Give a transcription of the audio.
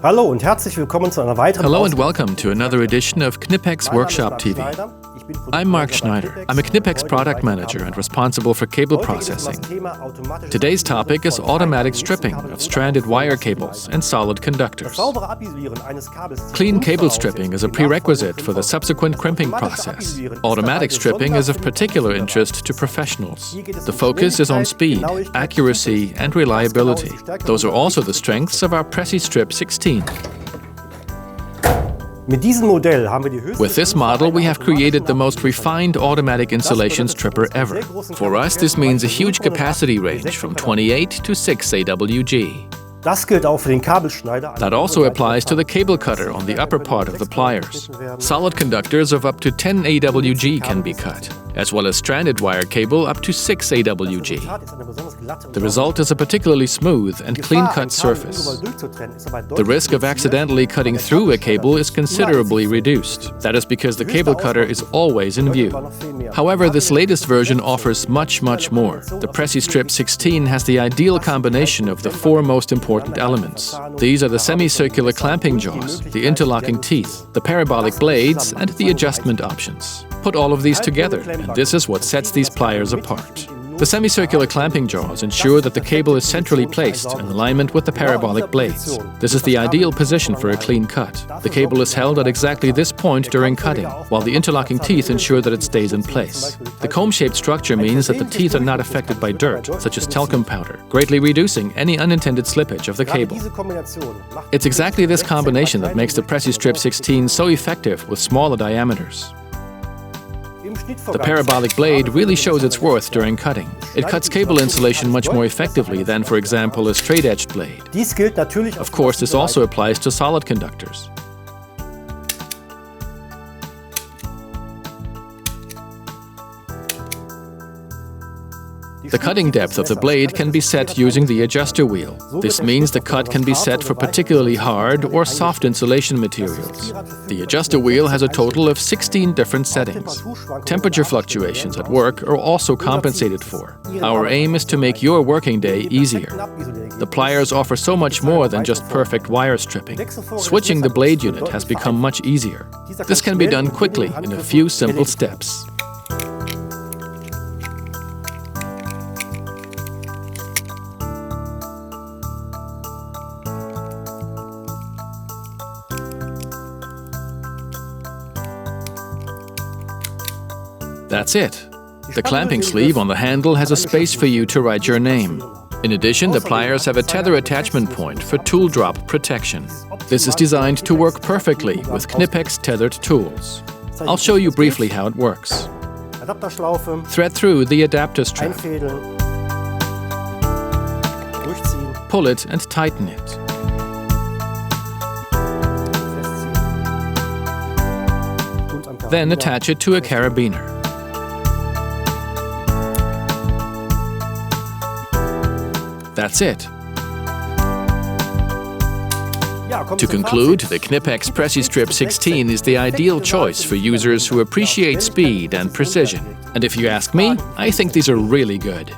Hallo und herzlich willkommen zu einer weiteren Hello and welcome to another edition of KNIPEX Workshop TV. I'm Mark Schneider. I'm a KNIPEX product manager and responsible for cable processing. Today's topic is automatic stripping of stranded wire cables and solid conductors. Clean cable stripping is a prerequisite for the subsequent crimping process. Automatic stripping is of particular interest to professionals. The focus is on speed, accuracy, and reliability. Those are also the strengths of our PreciStrip16. With this model, we have created the most refined automatic insulation stripper ever. For us, this means a huge capacity range from 28 to 6 AWG. That also applies to the cable cutter on the upper part of the pliers. Solid conductors of up to 10 AWG can be cut, as well as stranded wire cable up to 6 AWG. The result is a particularly smooth and clean-cut surface. The risk of accidentally cutting through a cable is considerably reduced. That is because the cable cutter is always in view. However, this latest version offers much more. The PreciStrip16 has the ideal combination of the four most important elements. These are the semicircular clamping jaws, the interlocking teeth, the parabolic blades, and the adjustment options. Put all of these together, and this is what sets these pliers apart. The semicircular clamping jaws ensure that the cable is centrally placed in alignment with the parabolic blades. This is the ideal position for a clean cut. The cable is held at exactly this point during cutting, while the interlocking teeth ensure that it stays in place. The comb-shaped structure means that the teeth are not affected by dirt, such as talcum powder, greatly reducing any unintended slippage of the cable. It's exactly this combination that makes the PreciStrip16 so effective with smaller diameters. The parabolic blade really shows its worth during cutting. It cuts cable insulation much more effectively than, for example, a straight-edged blade. Of course, this also applies to solid conductors. The cutting depth of the blade can be set using the adjuster wheel. This means the cut can be set for particularly hard or soft insulation materials. The adjuster wheel has a total of 16 different settings. Temperature fluctuations at work are also compensated for. Our aim is to make your working day easier. The pliers offer so much more than just perfect wire stripping. Switching the blade unit has become much easier. This can be done quickly in a few simple steps. That's it. The clamping sleeve on the handle has a space for you to write your name. In addition, the pliers have a tether attachment point for tool drop protection. This is designed to work perfectly with KNIPEX tethered tools. I'll show you briefly how it works. Thread through the adapter strap. Pull it and tighten it. Then attach it to a carabiner. That's it. To conclude, the KNIPEX PreciStrip16 is the ideal choice for users who appreciate speed and precision. And if you ask me, I think these are really good.